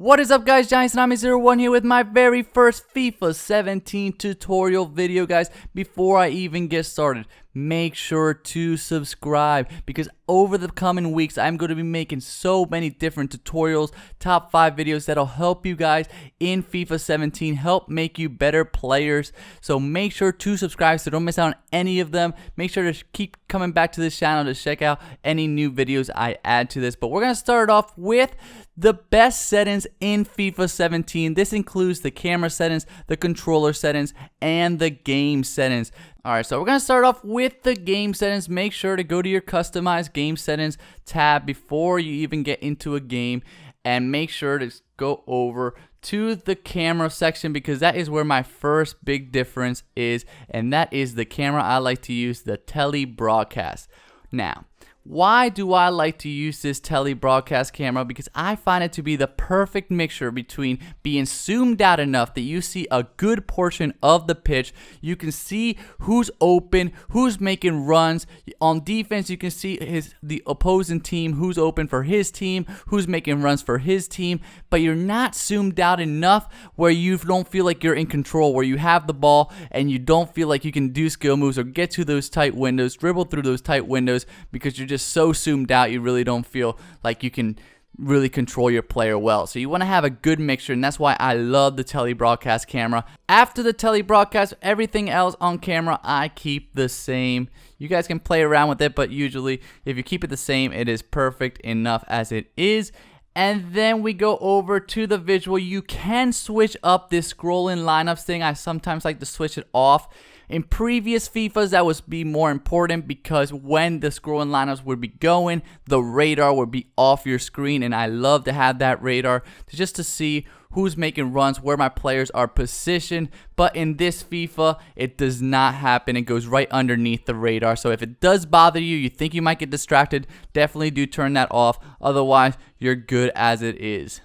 What is up, guys? Giants901 here with my very first FIFA 17 tutorial video, guys. Before I even get started, make sure to subscribe because over the coming weeks I'm going to be making so many different tutorials, top 5 videos that'll help you guys in FIFA 17, help make you better players. So make sure to subscribe so don't miss out on any of them. Make sure to keep coming back to this channel to check out any new videos I add to this. But we're going to start off with the best settings in FIFA 17. This includes the camera settings, the controller settings, and the game settings. Alright, so we're going to start off with the game settings. Make sure to go to your customized game settings tab before you even get into a game, and make sure to go over to the camera section because that is where my first big difference is, and that is the camera I like to use, the tele-broadcast. Now, why do I like to use this tele-broadcast camera? Because I find it to be the perfect mixture between being zoomed out enough that you see a good portion of the pitch. You can see who's open, who's making runs. On defense, you can see the opposing team, who's open for his team, who's making runs for his team. But you're not zoomed out enough where you don't feel like you're in control, where you have the ball and you don't feel like you can do skill moves or get to those tight windows, dribble through those tight windows, because you're just so zoomed out you really don't feel like you can really control your player well. So you want to have a good mixture, and that's why I love the tele-broadcast camera. After the tele-broadcast, everything else on camera I keep the same. You guys can play around with it, but usually if you keep it the same, it is perfect enough as it is. And then we go over to the visual. You can switch up this scrolling lineups thing. I sometimes like to switch it off. In previous FIFAs, that would be more important because when the scrolling lineups would be going, the radar would be off your screen, and I love to have that radar just to see who's making runs, where my players are positioned. But in this FIFA, it does not happen. It goes right underneath the radar. So if it does bother you, you think you might get distracted, definitely do turn that off. Otherwise, you're good as it is.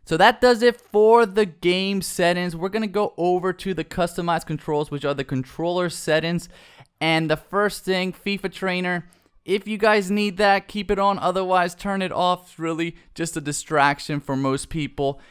So that does it for the game settings. We're going to go over to the customized controls, which are the controller settings. And the first thing, FIFA Trainer. If you guys need that, keep it on. Otherwise, turn it off. It's really just a distraction for most people.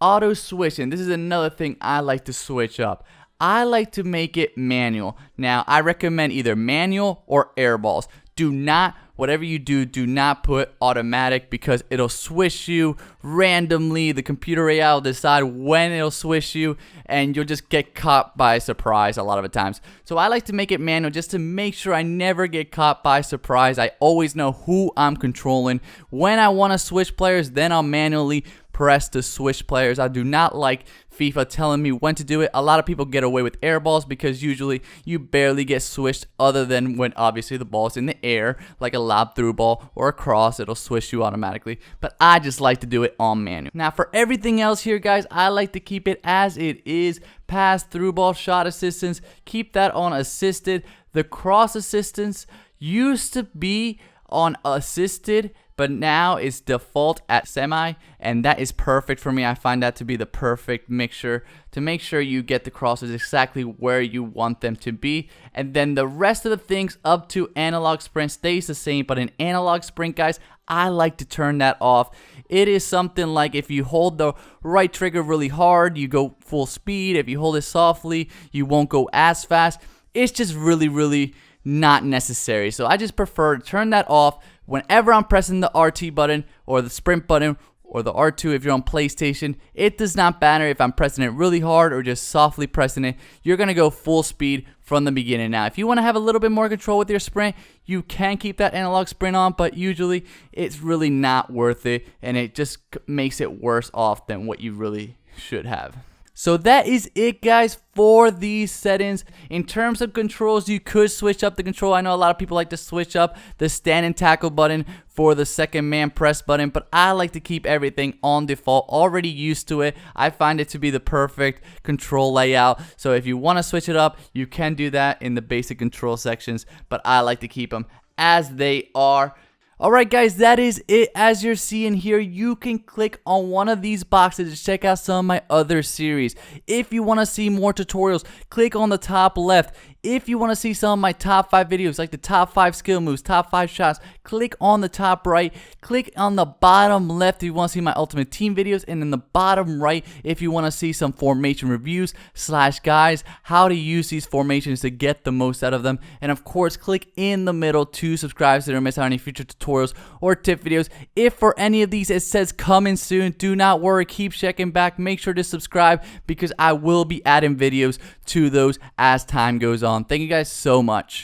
Auto switching. This is another thing I like to switch up. I like to make it manual. Now, I recommend either manual or air balls. Do not, whatever you do, do not put automatic because it'll swish you randomly. The computer AI will decide when it'll swish you, and you'll just get caught by surprise a lot of the times. So I like to make it manual just to make sure I never get caught by surprise. I always know who I'm controlling. When I want to switch players, then I'll manually press to switch players. I do not like FIFA telling me when to do it. A lot of people get away with air balls because usually you barely get switched other than when obviously the ball's in the air, like a lob through ball or a cross, it'll swish you automatically. But I just like to do it on manual. Now for everything else here, guys, I like to keep it as it is. Pass, through ball, shot assistance, keep that on assisted. The cross assistance used to be on assisted, but now it's default at semi, and that is perfect for me. I find that to be the perfect mixture to make sure you get the crosses exactly where you want them to be. And then the rest of the things up to analog sprint stays the same, but in analog sprint, guys, I like to turn that off. It is something like if you hold the right trigger really hard, you go full speed. If you hold it softly, you won't go as fast. It's just really not necessary. So I just prefer to turn that off whenever I'm pressing the RT button or the sprint button or the R2 if you're on PlayStation. It does not matter if I'm pressing it really hard or just softly pressing it. You're going to go full speed from the beginning. Now, if you want to have a little bit more control with your sprint, you can keep that analog sprint on, but usually it's really not worth it, and it just makes it worse off than what you really should have. So that is it, guys, for these settings. In terms of controls, you could switch up the control. I know a lot of people like to switch up the stand and tackle button for the second man press button, but I like to keep everything on default. Already used to it. I find it to be the perfect control layout. So if you want to switch it up, you can do that in the basic control sections, but I like to keep them as they are. Alright, guys, that is it. As you're seeing here, you can click on one of these boxes to check out some of my other series. If you want to see more tutorials, click on the top left. If you want to see some of my top 5 videos, like the top 5 skill moves, top 5 shots, click on the top right, click on the bottom left if you want to see my Ultimate Team videos, and in the bottom right if you want to see some formation reviews / guides, how to use these formations to get the most out of them. And of course, click in the middle to subscribe so you don't miss out on any future tutorials or tip videos. If for any of these it says coming soon, do not worry, keep checking back, make sure to subscribe because I will be adding videos to those as time goes on. Thank you guys so much.